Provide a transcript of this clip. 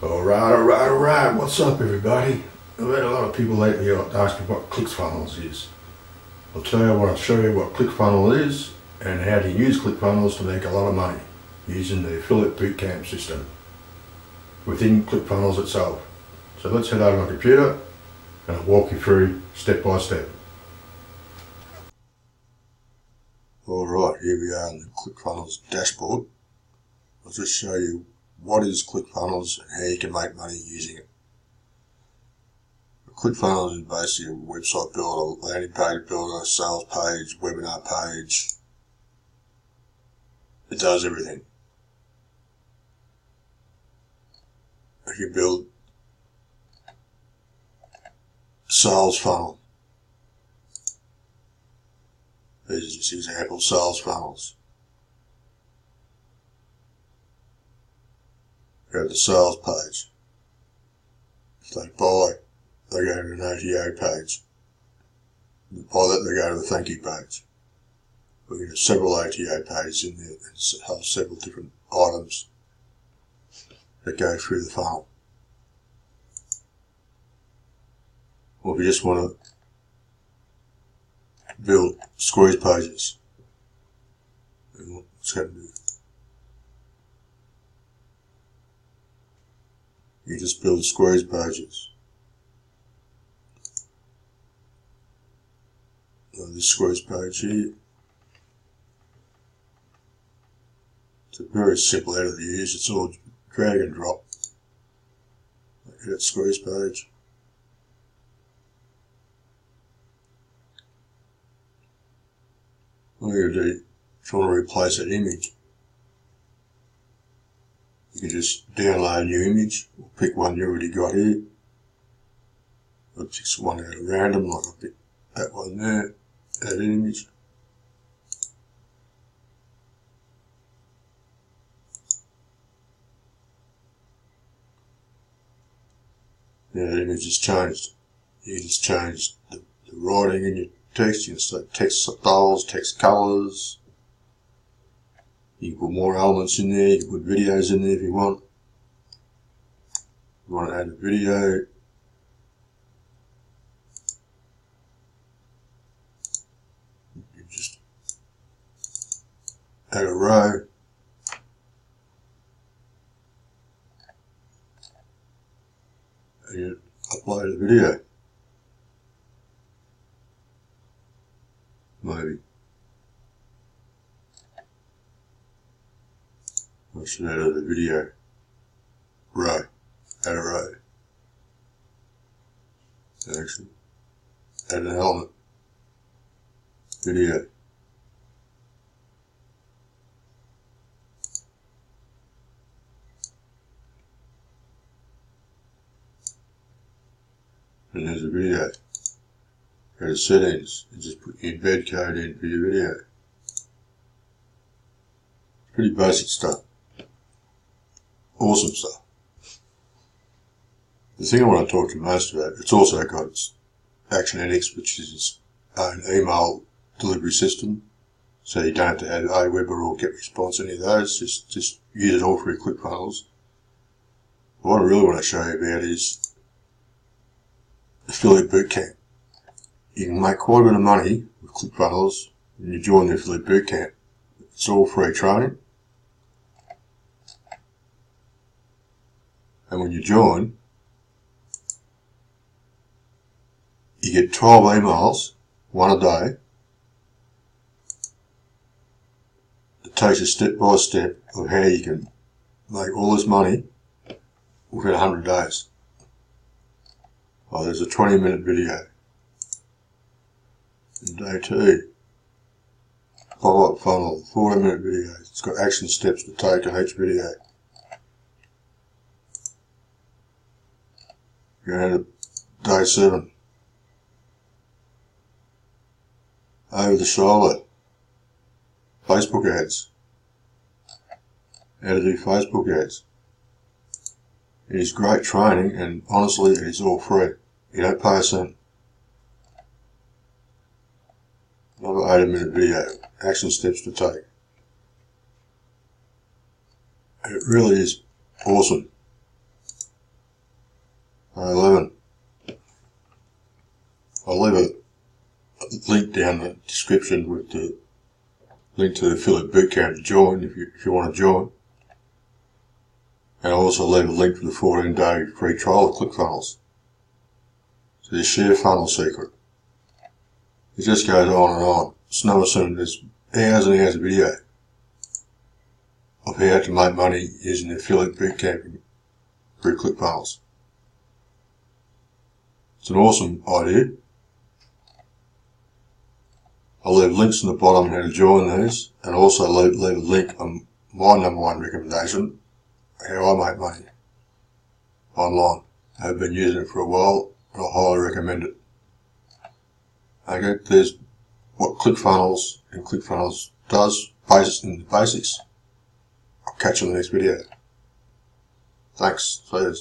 Alright, what's up everybody? I've had a lot of people lately asking what Clickfunnels is. I'll tell you, I want to show you what Clickfunnels is and how to use Clickfunnels to make a lot of money using the affiliate bootcamp system within Clickfunnels itself. So let's head over to my computer and I'll walk you through step by step. Alright, here we are in the Clickfunnels dashboard. I'll just show you what is Clickfunnels and how you can make money using it. Clickfunnels is basically a website builder, landing page builder, sales page, webinar page. It does everything. You can build sales funnel. These are just example sales funnels. Go to the sales page. If they buy, they go to an OTA page. If they buy that, they go to the thank you page. We can have several OTA pages in there and have several different items that go through the funnel. Or if you just want to build squeeze pages, and what's happening? You just build squeeze pages. This squeeze page here. It's a very simple edit to use. It's all drag and drop. Edit squeeze page. All you do, if you want to replace that image, you can just download a new image, or pick one you already got here. I'll pick one out of random, like I'll pick that one there, add an image. Now the image has changed. You just change the writing in your text. You can select text styles, text colours. You can put more elements in there. You can put videos in there if you want. If you want to add a video, you just add a row. And you upload a video. Maybe. I should add a video. Row. Add a row. Actually, add an element. Video. And there's a video. Go to settings and just put your embed code in for your video. Pretty basic stuff. Awesome stuff. The thing I want to talk to you most about, it's also got its Actionetics, which is its own email delivery system. So you don't have to add Aweber or GetResponse, any of those. Just use it all through Clickfunnels. What I really want to show you about is Affiliate Bootcamp. You can make quite a bit of money with Clickfunnels when you join the Affiliate Bootcamp. It's all free training. And when you join, you get 12 emails, one a day, that takes you step by step of how you can make all this money within 100 days. Oh, there's a 20-minute video. In day 2, follow-up funnel, 40-minute video. It's got action steps to take on each video. Going to day 7. Over the shoulder. Facebook ads. How to do Facebook ads. It is great training, and honestly it is all free. You don't pay a cent. Another 80-minute video. Action steps to take. It really is awesome. 11. I'll leave a link down in the description with the link to the affiliate bootcamp to join if you want to join. And I'll also leave a link for the 14-day free trial of Clickfunnels. So the share funnel secret. It just goes on and on. It's no assuming there's hours and hours of video of how to make money using the affiliate bootcamp through Clickfunnels. It's an awesome idea. I'll leave links in the bottom on how to join these, and also leave a link on my #1 recommendation, how I make money online. I've been using it for a while, and I highly recommend it. Okay, there's what Clickfunnels and Clickfunnels does, in the basics. I'll catch you in the next video. Thanks. See you.